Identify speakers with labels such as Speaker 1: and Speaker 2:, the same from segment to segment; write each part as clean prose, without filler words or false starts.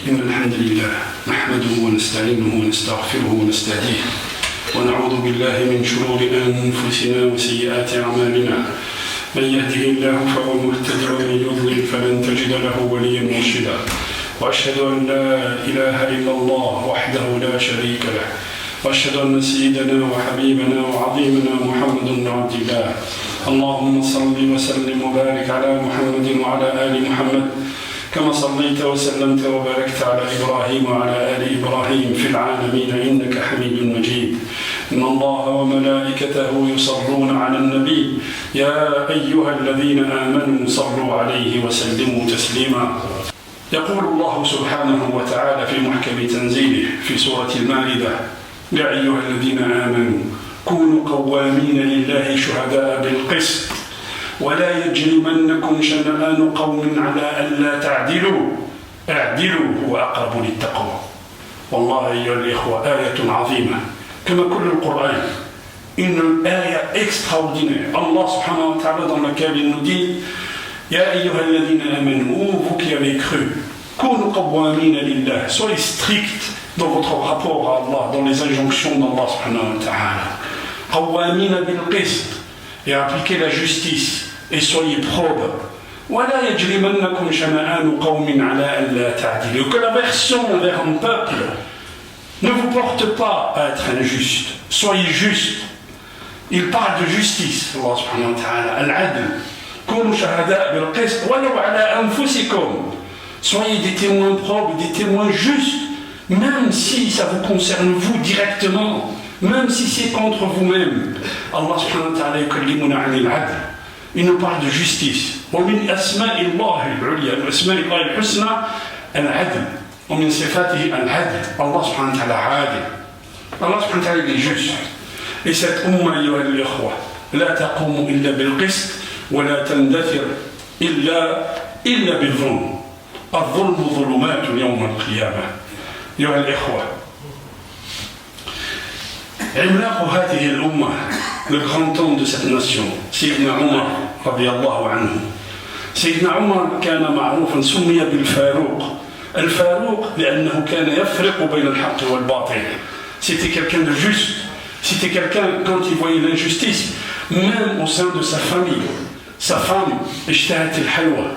Speaker 1: إن الحمد لله نحمده ونستعينه ونستغفره ونستهديه ونعوذ بالله من شرور أنفسنا وسيئات أعمالنا من يهده الله فهو المهتدي ومن يضلل فلن تجد له وليا مرشدا وأشهد أن لا إله إلا الله وحده لا شريك له وأشهد أن سيدنا وحبيبنا وعظيمنا محمد بن عبد الله اللهم صل وسلم وبارك على محمد وعلى آل محمد كما صليت وسلمت وباركت على إبراهيم وعلى آل إبراهيم في العالمين إنك حميد مجيد إن الله وملائكته يصلون على النبي يا أيها الذين آمنوا صلوا عليه وسلموا تسليما يقول الله سبحانه وتعالى في محكم تنزيله في سورة المائدة يا أيها الذين آمنوا كونوا قوامين لله شهداء بالقسط ولا يجرمنكم شنآن قوم على ألا تعدلوا اعدلوا هو أقرب للتقوى والله أيها الإخوة آية عظيمة كما كل القرآن une آية extraordinaire Allah subhanahu wa ta'ala dans laquelle il nous dit يا أيها الذين آمنوا vous qui avez cru كونوا قوامين لله soyez stricts dans votre rapport à Allah dans les injonctions d'Allah subhanahu wa ta'ala قوامين بالقسط et appliquez la justice et soyez probes. ولا يجرمنكم شنآن قوم على ألا تعدلوا. Que l'aversion envers un peuple ne vous porte pas à être injuste. Soyez juste. Il parle de justice. Allah subhanahu wa ta'ala. العدل. كونوا شهداء بالقسط ولو على أنفسكم. Soyez des témoins probes, des témoins justes, même si ça vous concerne vous directement, même si c'est contre vous-même. Allah subhanahu wa ta'ala يكلمنا عن العدل. Il nous parle de justice. ومن أسماء الله العليا وأسماء الله الحسنى العدل ومن صفاته العدل. Allah subhanahu wa ta'ala عادل. Allah subhanahu wa ta'ala est juste. Et cette أمة أيها الإخوة لا تقوم إلا بالقسط ولا تندثر إلا بالظلم. الظلم ظلمات يوم القيامة. أيها الإخوة عملاق هذه الأمة le grand homme de cette nation سيدنا عمر رضي الله عنه سيدنا عمر كان معروفا سمي بالفاروق الفاروق لأنه كان يفرق بين الحق والباطل c'était quelqu'un de juste c'était quelqu'un quand il voyait l'injustice même au sein de sa famille sa femme اشتهت الحلوى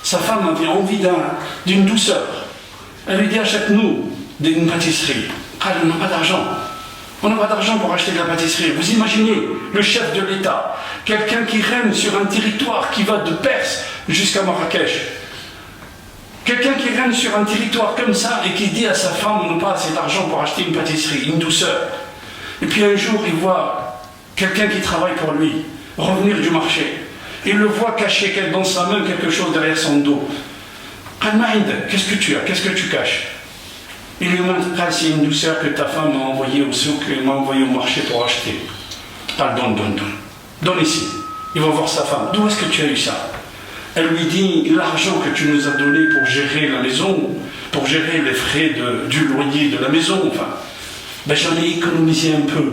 Speaker 1: sa femme avait envie d'une douceur elle lui dit achète-nous une pâtisserie قال on n'a pas d'argent on n'a pas d'argent pour acheter de la pâtisserie. Vous imaginez le chef de l'État, quelqu'un qui règne sur un territoire qui va de Perse jusqu'à Marrakech. Quelqu'un qui règne sur un territoire comme ça et qui dit à sa femme on n'a pas assez d'argent pour acheter une pâtisserie, une douceur. Et puis un jour il voit quelqu'un qui travaille pour lui revenir du marché. Il le voit cacher dans sa main quelque chose derrière son dos. Qu'est-ce que tu as? Qu'est-ce que tu caches? Il lui montre c'est une douceur que ta femme m'a envoyée au souk, elle m'a envoyé au marché pour acheter. Donne ici. Il va voir sa femme. D'où est-ce que tu as eu ça? Elle lui dit l'argent que tu nous as donné pour gérer la maison, pour gérer les frais du loyer de la maison. Enfin, j'en ai économisé un peu,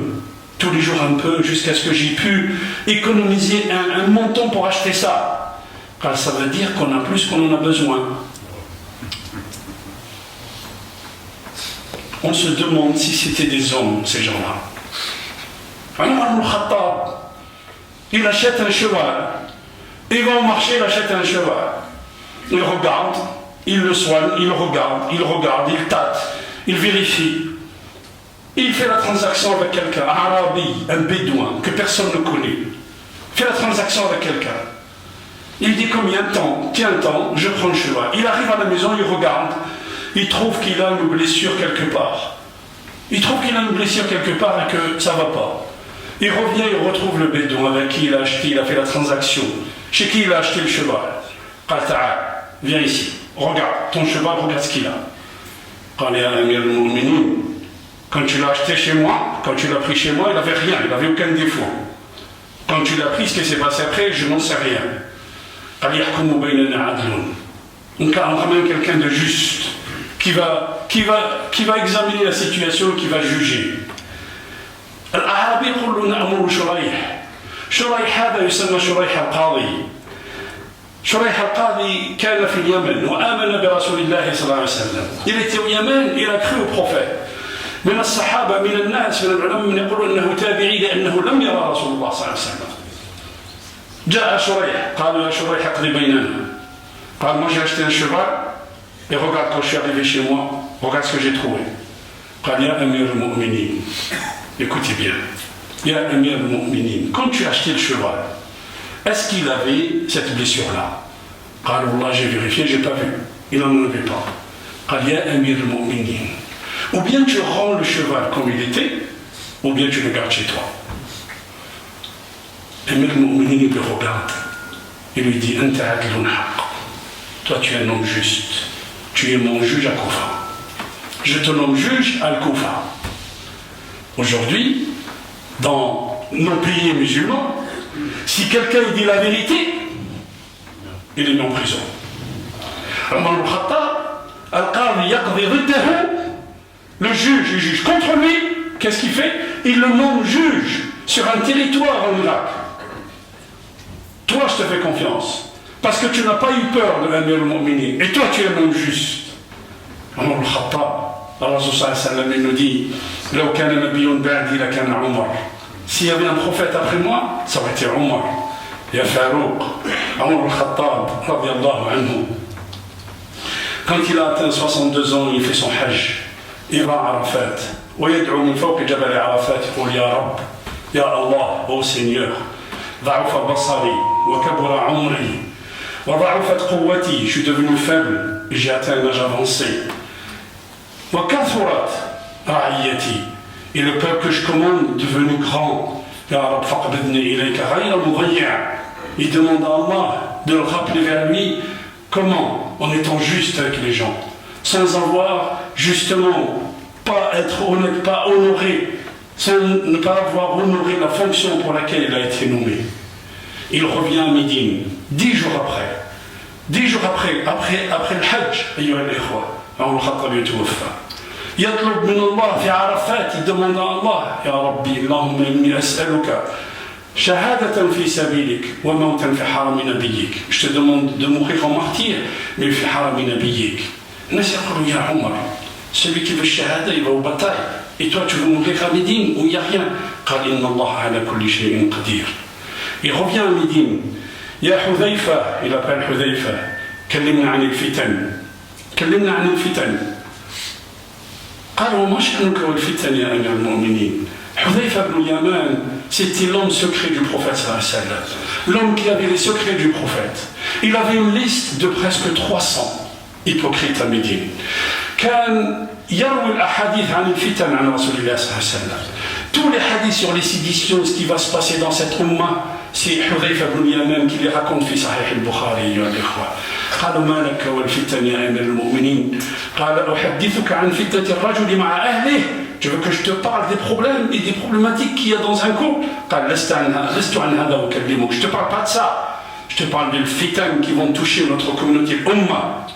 Speaker 1: tous les jours un peu, jusqu'à ce que j'ai pu économiser un montant pour acheter ça. Car ça veut dire qu'on a plus qu'on en a besoin. On se demande si c'était des hommes, ces gens-là. Omar ibn Khattab, il achète un cheval. Il va au marché, il achète un cheval. Il regarde, il le soigne, il regarde, il tâte, il vérifie. Il fait la transaction avec quelqu'un, un arabi, un bédouin, que personne ne connaît. Il fait la transaction avec quelqu'un. Il dit combien de temps? Tiens, temps, je prends le cheval. Il arrive à la maison, il regarde. Il trouve qu'il a une blessure quelque part. Il trouve qu'il a une blessure quelque part et que ça ne va pas. Il revient, il retrouve le bédouin avec qui il a acheté, il a fait la transaction. Chez qui il a acheté le cheval. Viens ici, regarde ton cheval, regarde ce qu'il a. Quand tu l'as acheté chez moi, quand tu l'as pris chez moi, il n'avait rien, il n'avait aucun défaut. Quand tu l'as pris, ce qui s'est passé après, je n'en sais rien. Donc on ramène quelqu'un de juste. Qui va examiner la situation, qui va juger. الأعرابي يقول له نأمر شريح هذا يسمى شريح القاضي شريح القاضي كان في اليمن وآمن برسول الله صلى الله عليه وسلم. Il était au Yémen, il a cru au prophète. من الصحابة من الناس من العلماء من يقولون أنه تابعي لأنه لم يرى رسول الله صلى الله عليه وسلم. جاء شريح قالوا يا شريح اقضي بيننا. قال moi j'ai acheté un cheval et regarde quand je suis arrivé chez moi, regarde ce que j'ai trouvé. قال يا أمير المؤمنين, écoutez bien, يا أمير المؤمنين, quand tu as acheté le cheval, est-ce qu'il avait cette blessure-là? قال والله j'ai vérifié, j'ai pas vu, il n'en avait pas. قال يا أمير المؤمنين, ou bien tu rends le cheval comme il était, ou bien tu le gardes chez toi. Amir al-Mu'minin il le regarde, il lui dit Anta adlun haqq, toi tu es un homme juste, tu es mon juge à Koufa. Je te nomme juge à Koufa. Aujourd'hui, dans nos pays musulmans, si quelqu'un dit la vérité, il est mis en prison. Omar al-Khattab, al-Qadi yaqdi riddahu, le juge contre lui, qu'est-ce qu'il fait? Il le nomme juge sur un territoire en Irak. Toi, je te fais confiance, parce que tu n'as pas eu peur de l'Amir al-Mu'minin, et toi, tu es un homme juste. Omar al-Khattab, Allah sallallahu alayhi wa sallam, il nous dit Law kana nabiyyun ba'di la kana Omar. S'il y avait un prophète après moi, ça aurait été Omar. Ya Farouk, Omar al-Khattab, radiyallahu anhu. Quand il a atteint 62 ans, il fait son hajj. Il va à Arafat. ويدعو من فوق جبل عرفات يقول يا رب يا الله ô Seigneur ضعف بصري وكبر عمري وضعفت قوتي, je suis devenu faible, j'ai atteint un âge avancé. وكثرت رعيتي, et le peuple que je commande est devenu grand. يا رب فاقبضني إليك غير مضيع. Il demande à Allah de le rappeler vers lui. Comment? En étant juste avec les gens, sans avoir justement pas être honnête, pas honoré, sans ne pas avoir honoré la fonction pour laquelle il a été nommé. Il revient à Médine 10 jours après le Hajj, أيها الإخوة, عمر الخطاب يتوفى. يطلب من الله في عرفات, il demande à Allah, يا ربي اللهم إني أسألك شهادة في سبيلك وموتا في حرم نبيك. Je te demande de mourir en martyr, mais في حرم نبيك. الناس يقولوا يا عمر, celui qui veut shahada, il va aux batailles. Et toi, tu veux mourir à Médine où il n'y a rien. قال إن الله على كل شيء قدير. Il revient à Médine. يا حذيفة, il appelle حذيفة, كلمنا عن الفتن. قال وما شأنك والفتن يا أمير المؤمنين. Hudhayfa ibn Yaman, c'était l'homme secret du prophète sallallahu alayhi wa sallam, l'homme qui avait les secrets du prophète. Il avait une liste de presque 300 hypocrites à Médine. كان يروي الأحاديث عن الفتن عن رسول الله صلى الله عليه وسلم. Tous les hadiths sur les séditions, ce qui va se passer dans cette umma, c'est Hudhayfa ibn Yaman qui les raconte في صحيح البخاري أيها الإخوة. قالوا ما لك والفتن يا أمير المؤمنين. قال أحدثك عن فتنة الرجل مع أهله. Je veux que je te parle des problèmes et des problématiques qu'il y a dans un couple. قال لست عن هذا وكلمك. Je ne te parle pas de ça. Je te parle des fitan qui vont toucher notre communauté umma.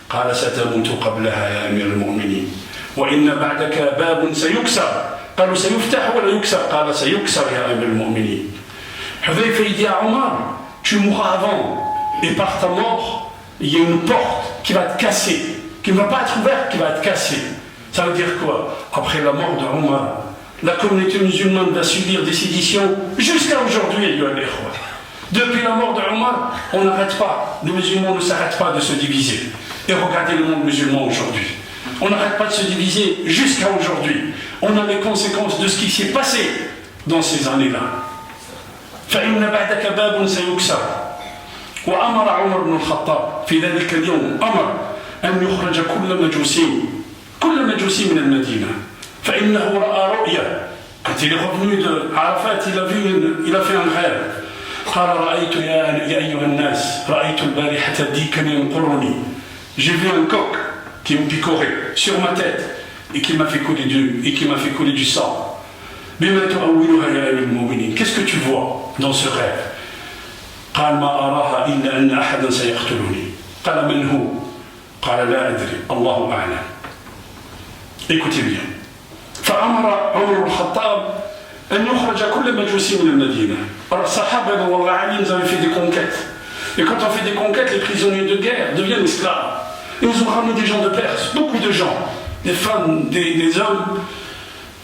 Speaker 1: قال ستموت قبلها يا أمير المؤمنين وإن بعدك باب سيكسر. قالوا سيفتح ولا يكسر. قال سيكسر يا أمير المؤمنين. Hudhayfa dit à Omar, tu mourras avant, et par ta mort, il y a une porte qui va te casser, qui ne va pas être ouverte, qui va être cassée. Ça veut dire quoi? Après la mort de Omar, la communauté musulmane va subir des séditions jusqu'à aujourd'hui. Depuis la mort de Omar, on n'arrête pas, les musulmans ne s'arrêtent pas de se diviser. Et regardez le monde musulman aujourd'hui. On n'arrête pas de se diviser jusqu'à aujourd'hui. On a les conséquences de ce qui s'est passé dans ces années-là. فإن بعدك باب سيكسر. وأمر عمر بن الخطاب في ذلك اليوم أمر أن يخرج كل مجوسي من المدينة فإنه رأى رؤيا. Quand il est revenu de Arafat, il a fait un rêve. قال رأيت يا أيها الناس رأيت البارحة ديكا ينقرني. J'ai vu un coq qui me picorait sur ma tête et qui m'a fait couler du sang. Qu'est-ce que tu vois dans ce rêve? قال ما أراها إلا أن أحدا سيقتلني. قال من هو؟ قال لا أدري الله أعلم. Écoutez bien. فأمر عمر الخطاب أن يخرج كل مجوسي من المدينة. Alors, Sahaba, ils avaient fait des conquêtes. Et quand on fait des conquêtes, les prisonniers de guerre deviennent esclaves. Et ils ont ramené des gens de Perse, beaucoup de gens, des femmes, des hommes.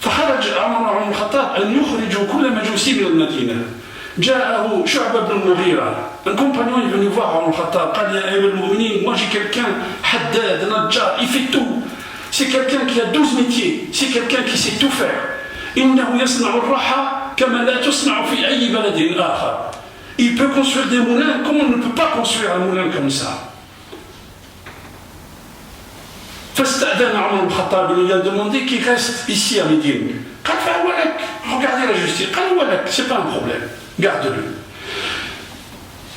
Speaker 1: فخرج عمر بن الخطاب أن يخرجوا كل مجوسي من المدينة. جاءه شعبة بن المغيرة. Un compagnon est venu voir Omar al-Khattab. قال يا أمير المؤمنين, moi j'ai quelqu'un, Haddad, Najjar, il fait tout. C'est quelqu'un qui a 12 métiers, c'est quelqu'un qui sait tout faire. إنه يصنع الرحى كما لا تصنع في أي بلد آخر. Il peut construire des moulins comme on ne peut pas construire un moulin comme ça. فاستأذن عمر بن الخطاب, il lui a demandé qu'il reste ici à Médine. قال فأولك, regardez la justice, قال أولك, c'est pas un problème, garde-le.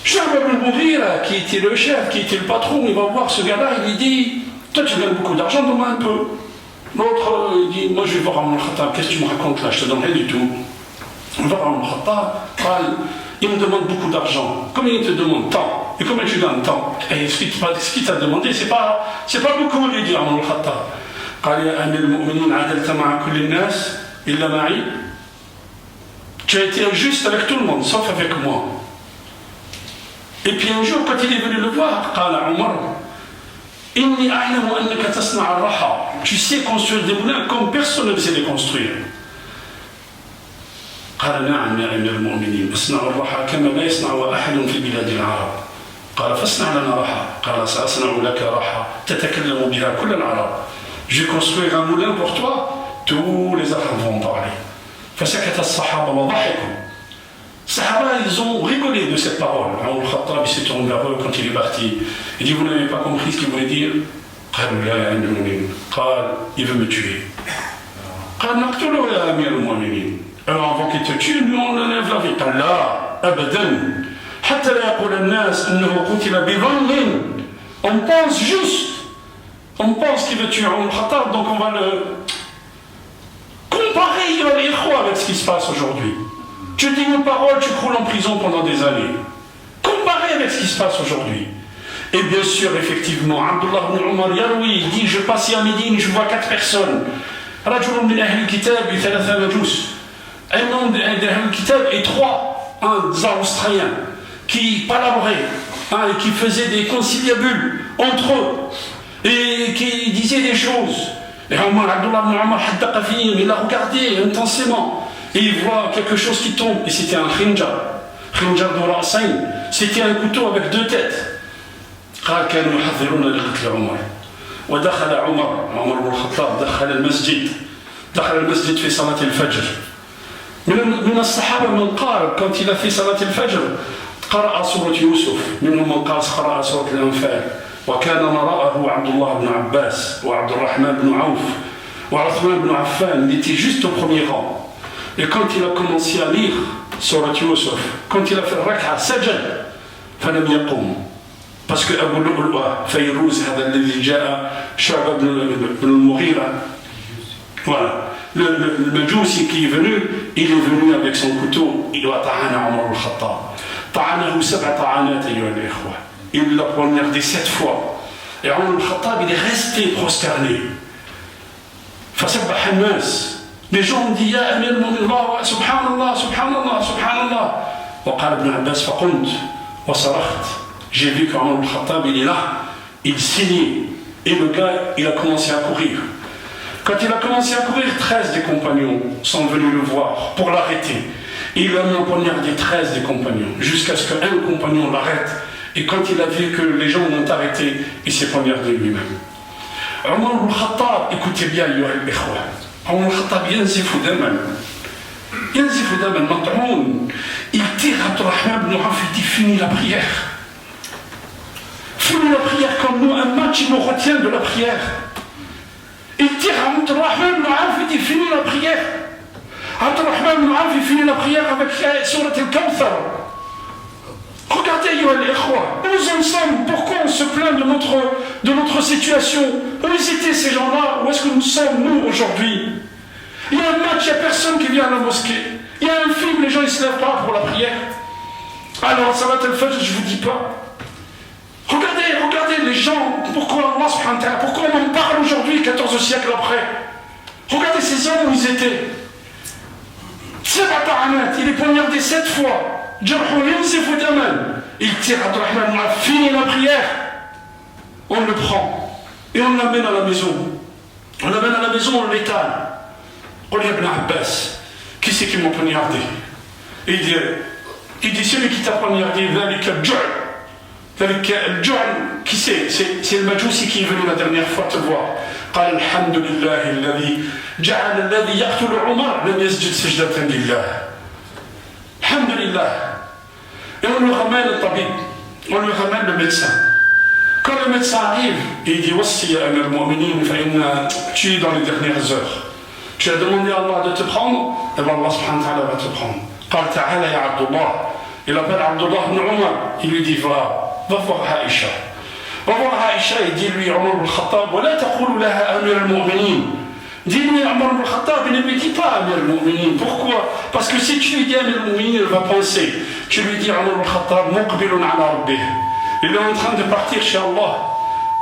Speaker 1: Sha'b ibn al-Mughira, qui était le chef, qui était le patron, il va voir ce gars-là, il lui dit, toi tu gagnes beaucoup d'argent, donne-moi un peu. L'autre, il dit, moi je vais voir Omar al-Khattab, qu'est-ce que tu me racontes là, je te donne rien du tout. On va voir Omar al-Khattab, il me demande beaucoup d'argent. Combien il te demande? Tant. Et combien tu gagnes? Tant. Et ce qu'il t'a demandé, c'est pas beaucoup, lui dit Omar al-Khattab. قال يا أمير المؤمنين عدلت مع كل الناس إلا معي. Tu as été juste avec tout le monde, sauf avec moi. Et puis un jour, quand il est venu le voir, قال عمر إني أعلم أنك تصنع الرحى. Tu sais construire des moulins comme personne ne sait les construire. قال نعم يا أمير المؤمنين أصنع الرحى كما لا يصنع أحد في بلاد العرب. قال فاصنع لنا رحى. قال سأصنع لك رحى تتكلم بها كل العرب. Je vais construire un moulin pour toi, tous les Arabes vont parler. فسكت الصحابة وضحكوا. Les Sahaba, ils ont rigolé de cette parole. Omar al-Khattab, il s'est tourné vers eux quand il est parti. Il dit, vous n'avez pas compris ce qu'il voulait dire? Il veut me tuer. Alors avant qu'il te tue, nous on enlève la vie. On pense juste, on pense qu'il veut tuer Omar al-Khattab, donc on va le comparer avec ce qui se passe aujourd'hui. Tu dis une parole, tu croules en prison pendant des années. Comparé avec ce qui se passe aujourd'hui. Et bien sûr, effectivement, Abdullah ibn Umar Yarwi, il dit, je passe à Médine, je vois 4 personnes. رجل من أهل الكتاب بثلاثة مجوس. Un homme d'Ahl al-Kitab et 3, des Australiens, qui palabraient, et qui faisaient des conciliabules entre eux, et qui disaient des choses. Et Abdullah ibn Umar il a regardé intensément. Et il voit quelque chose qui tombe, et c'était un khinjar de Rasayn, c'était un couteau avec 2 têtes. قال كانوا يحذرون لقتل عمر ودخل عمر بن الخطاب دخل المسجد في صلاة الفجر. من الصحابة من قال quand il a fait صلاة الفجر قرأ سورة يوسف، منهم من قال قرأ سورة الأنفال، وكان وراءه عبد الله بن عباس وعبد الرحمن بن عوف وعثمان بن عفان. Il était juste au premier rang. Et quand il a commencé à lire Surat Yusuf, quand il a fait le rak'a, sajad, فلم يقوم. Parce que Abu Lu'lu'a, Fayrouz, الذي جاء شعبة بن المغيرة, voilà, le Majousi qui est venu, il est venu avec son couteau, il a ta'ana Omar al-Khattab. Ta'anahu 7 ta'anat, ayyuha al-ikhwa. Il l'a poignardé 7 fois. Et Omar al-Khattab, il est resté prosterné. فسبح الناس. Les gens ont dit, Ya Amir al-Mu'minin, subhanallah, subhanallah, subhanallah. وقال ابن عباس فقمت وصرخت. J'ai vu qu'Omar al-Khattab, il est là, il saignait. Et le gars, il a commencé à courir. Quand il a commencé à courir, 13 des compagnons sont venus le voir pour l'arrêter. Et il a mis en poignardé 13 des compagnons, jusqu'à ce qu'un compagnon l'arrête. Et quand il a vu que les gens l'ont arrêté, il s'est poignardé lui-même. Omar al-Khattab, écoutez bien, Omar al-Khattab, il tire Abdurrahman ibn Auf, il dit fini la prière. Fini la prière comme nous, un match, il nous retient de la prière. Il tire Abdurrahman ibn Auf, il dit fini la prière. Abdurrahman ibn Auf, il finit la prière avec Surat al-Kawthar. Regardez, nous en sommes, pourquoi on se plaint de notre situation? Où étaient ces gens-là? Où est-ce que nous sommes, nous, aujourd'hui? Il y a un match, il n'y a personne qui vient à la mosquée. Il y a un film, les gens ne se lèvent pas pour la prière. Alors, ça va tel fait, je ne vous dis pas. Regardez les gens, pourquoi Allah subhanahu wa ta'ala, pourquoi on en parle aujourd'hui, 14 siècles après? Regardez ces hommes où ils étaient. Il est poignardé 7 fois. il tire Abdurrahman, on a fini la prière. On le prend et on l'amène à la maison. On l'amène à la maison, on l'étale. On lui dit Ibn Abbas, qui c'est qui m'a poignardé? Il dit celui qui t'a poignardé, qui c'est le Majousi qui est venu la dernière fois te voir. قال الحمد لله الذي جعل الذي يقتل عمر لم يسجد سجدة لله. الحمد لله. Et on lui ramène le tabib, on lui ramène le médecin. Quand le médecin arrive, il dit Wassi ya Amir al-Mu'minin, tu es dans les dernières heures. Tu as demandé à Allah de te prendre, et bien Allah subhanahu wa ta'ala va te prendre. قال تعالى يا عبد الله. Il appelle Abdullah ibn Umar, il lui dit va voir Aïcha. Va voir Aïcha et dis-lui Omar ibn Khattab, wa la taqulu laha Amir al-Mu'minin. Dis-lui Omar ibn Khattab, il ne lui dit pas Amir al-Mu'minin. Pourquoi? Parce que si tu lui dis Amir al-Mu'minin, il va penser. Tu lui dis Omar ibn Khattab, muqbilun ala rabbih. Il est en train de partir chez Allah.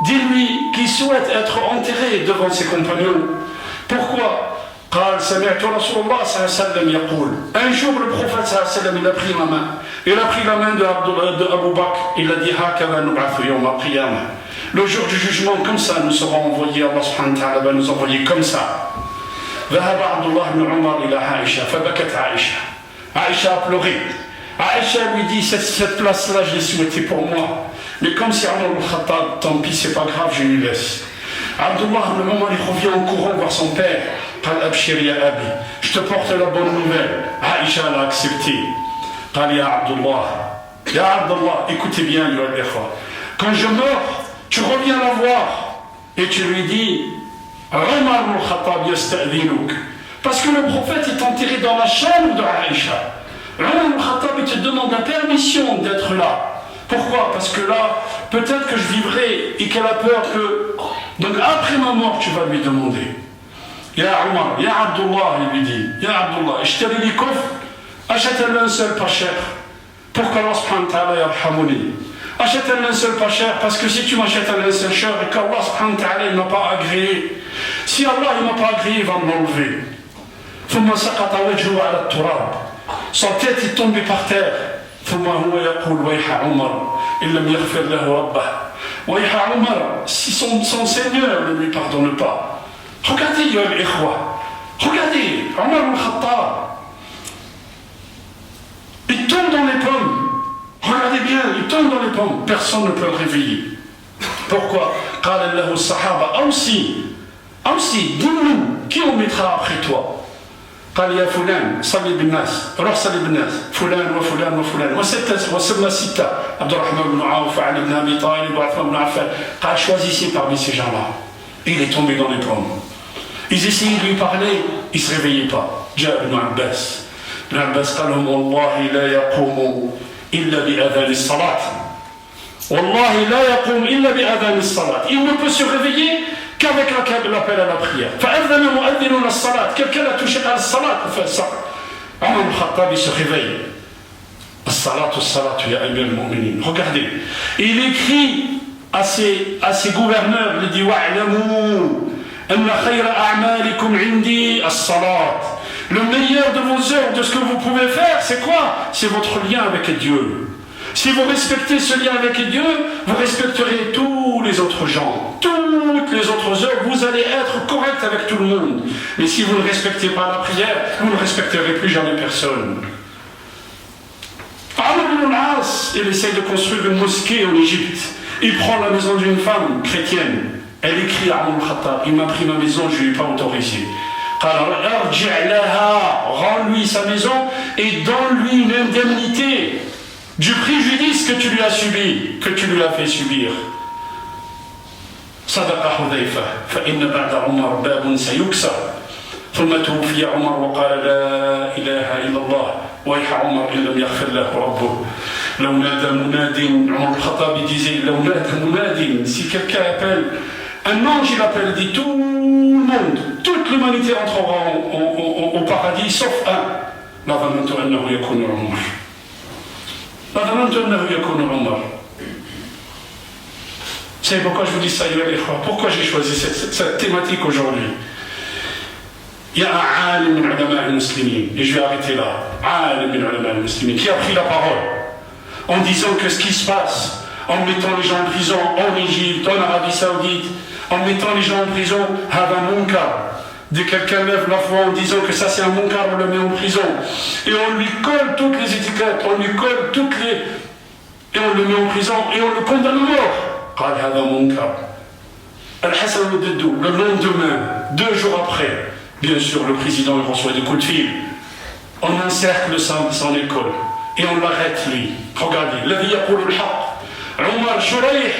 Speaker 1: Dis-lui qu'il souhaite être enterré devant ses compagnons. Pourquoi? قال سمعت رسول الله صلى الله عليه وسلم يقول. Un jour le prophète صلى الله عليه وسلم il a pris ma main. Il a pris la main de Abu Bakr. Il a dit هكذا نبعث يوم القيامة. Le jour du jugement comme ça nous serons envoyés. Allah subhanahu wa ta'ala va nous envoyer comme ça. ذهب عبد الله بن عمر إلى عائشة فبكت عائشة. Aïcha a pleuré. Aïcha lui dit cette place-là je l'ai souhaitée pour moi. Mais comme c'est Omar ibn Khattab, tant pis c'est pas grave, je lui laisse. Abdullah ibn Umar il revient en courant voir son père. قال أبشر يا أبي. Je te porte la bonne nouvelle. Aïcha l'a accepté. قال يا عبد الله. يا عبد الله, écoutez bien, quand je meurs, tu reviens la voir et tu lui dis Omar ibn Khattab yasta'dhinuk. Parce que le prophète est enterré dans la chambre de Aïcha. Omar ibn Khattab il te demande la permission d'être là. Pourquoi? Parce que là, peut-être que je vivrai et qu'elle a peur que... Donc après ma mort, tu vas lui demander. Ya Omar, Ya Abdullah, il lui dit. Ya Abdullah, اشتري لي كفر, achète un linceul pas cher. Pour qu'Allah subhanahu wa ta'ala yarhamouni. Achète un linceul pas cher, parce que si tu m'achètes un linceul cher et qu'Allah subhanahu wa ta'ala ne m'a pas agréé, si Allah ne m'a pas agréé, il va m'enlever. ثم سقط وجهه على التراب. Sa tête est tombée par terre. ثم هو يقول ويح عمر إن لم يغفر له ربه. ويح عمر, si son Seigneur ne lui pardonne pas. Regardez, ya ikhwa. Regardez, Omar ibn Khattab. Il tombe dans les pommes. Regardez bien, il tombe dans les pommes. Personne ne peut le réveiller. Pourquoi? قال له الصحابة أوصي, dis-nous, qui on mettra après toi? قال يا فلان صلي بالناس روح صلي بالناس فلان وفلان وفلان وسمى ستة عبد الرحمن بن عوف وعلي بن أبي طالب وعثمان بن عفان. قال choisissez parmi ces gens-là. Et il est tombé dans les pommes. Ils essayaient de lui parler, il ne se réveillait pas. جاء ابن عباس. ابن عباس قال لهم والله لا يقوم إلا بأذان الصلاة. والله لا يقوم إلا بأذان الصلاة. Il ne peut se réveiller qu'avec l'appel à la prière. فأذن مؤذن الصلاة. Quelqu'un a touché à la salat. Omar ibn Khattab il se réveille. الصلاة يا أمير المؤمنين. Regardez. Il écrit à ses gouverneurs, il dit wa'lamu anna khayra a'malikum 'indi as-salat. Le meilleur de vos œuvres, de ce que vous pouvez faire, c'est quoi? C'est votre lien avec Dieu. Si vous respectez ce lien avec Dieu, vous respecterez tous les autres gens. Toutes les autres œuvres, vous allez être correct avec tout le monde. Mais si vous ne respectez pas la prière, vous ne respecterez plus jamais personne. Amr ibn al-As, il essaye de construire une mosquée en Égypte. Il prend la maison d'une femme chrétienne. Elle écrit à Omar al-Khattab, il m'a pris ma maison, je ne lui ai pas autorisé. Rends-lui sa maison et donne-lui une indemnité du préjudice que tu lui as subi, que tu lui as fait subir. صدق حذيفة فإن بعد عمر باب سيكسر ثم توفي عمر وقال لا إله إلا الله ويح عمر إن لم يغفر له ربه. لو نادى مناد, Omar al-Khattab disait لو نادى مناد, si quelqu'un appelle, un ange il appelle, dit tout le monde, toute l'humanité entrera au paradis sauf un. لا ظننت أنه يكون عمر. لا ظننت أنه يكون عمر. Vous savez pourquoi je vous dis ça, pourquoi j'ai choisi cette thématique aujourd'hui? Il y a un alim min ulama al-muslimin, et je vais arrêter là, alim min ulama al-muslimin, qui a pris la parole en disant que ce qui se passe, en mettant les gens en prison en Égypte, en Arabie Saoudite, en mettant les gens en prison, hada munkar. Dès que quelqu'un lève la voix en disant que ça c'est un munkar, on le met en prison. Et on lui colle toutes les étiquettes, on lui colle toutes les... Et on le met en prison et on le condamne à mort. Qal hada munkar. Al-Hassan al-Daddou, le lendemain, 2 jours après, bien sûr, le président il reçoit des coups de fil. On encercle son école et on l'arrête lui. Regardez, l'Adi yaqulu al-haq. Omar Shuraih,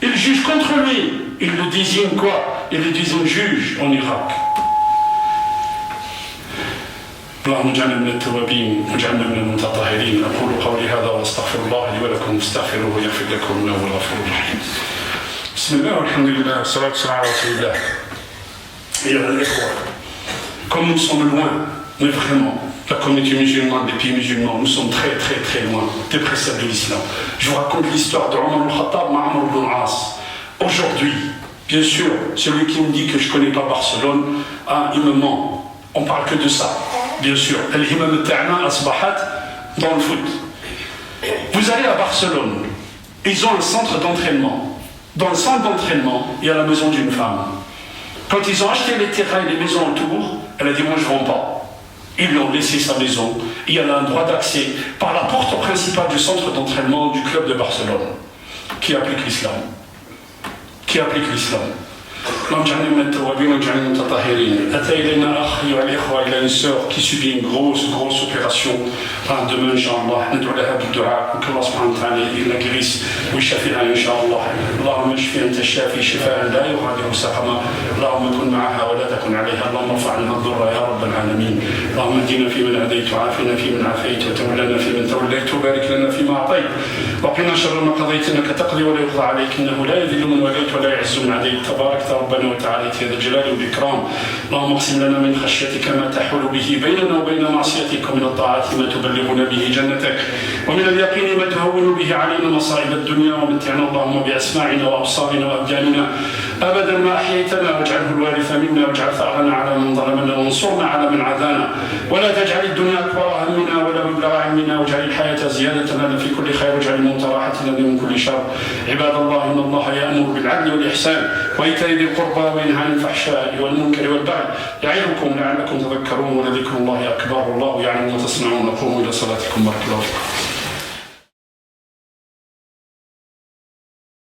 Speaker 1: il juge contre lui. Il le désigne quoi? Il le désigne juge en Irak. اللهم اجعلنا من التوابين واجعلنا من المتطهرين. اقول قولي هذا واستغفر الله لي ولكم واستغفروه يغفر لكم انه هو الغفور الرحيم. بسم الله والحمد لله والصلاة والسلام على رسول الله. أيها الإخوة, comme nous sommes loin, mais vraiment, la communauté musulmane, les pays musulmans, nous sommes très très très loin des préceptes de l'islam. Je vous raconte l'histoire de Omar al-Khattab, Amr ibn al-As. Aujourd'hui, bien sûr, celui qui me dit que je ne connais pas Barcelone, il me ment. On ne parle que de ça. Bien sûr, al-Himam al-Ta'na asbahat dans le foot. Vous allez à Barcelone, ils ont un centre d'entraînement. Dans le centre d'entraînement, il y a la maison d'une femme. Quand ils ont acheté les terrains et les maisons autour, elle a dit moi je ne vends pas. Ils lui ont laissé sa maison. Et elle a un droit d'accès par la porte principale du centre d'entraînement du club de Barcelone. Qui applique l'islam? Qui applique l'islam? اللهم اجعلنا من التوابين واجعلنا من المتطهرين. أتى إلينا أخ أيها الإخوة إلى une sœur qui subit une grosse opération. Demain, Inch'Allah, ندعو لها بالدعاء que Allah subhanahu wa ta'ala il la guérisse ويشفيها إن شاء الله. اللهم اشفي أنت الشافي شفاء لا يغادر سقما. اللهم كن معها ولا تكن عليها. اللهم ارفع عنها الضر يا رب العالمين. اللهم اهدنا فيمن هديت وعافنا فيمن عافيت وتولنا فيمن توليت وبارك لنا فيما أعطيت وقنا شر ما قضيت إنك تقضي ولا يقضى عليك إنه لا يذل من وليت ولا يعز من عديت تبارك ربنا وتعالى يا ذا الجلال والإكرام. اللهم اقسم لنا من خشيتك ما تحول به بيننا وبين معصيتك ومن الطاعات ما تبلغنا به جنتك ومن اليقين ما تهون به علينا مصائب الدنيا ومتعنا اللهم بأسماعنا وأبصارنا وأبداننا أبدا ما أحييتنا واجعله الوارث منا واجعل ثأرنا على من ظلمنا وانصرنا على من عادانا ولا تجعل الدنيا أكبر همنا ولا مبلغ علمنا واجعل الحياة زيادة لنا في كل خير واجعل الموت راحة لنا من كل شر. عباد الله إن الله يأمر بالعدل والإحسان وإيتاء ذي القربى وينهى عن الفحشاء والمنكر والبغي يعظكم لعلكم تذكرون ولذكر الله أكبر. الله يعلم ما تصنعون. قوموا إلى صلاتكم بارك الله فيكم.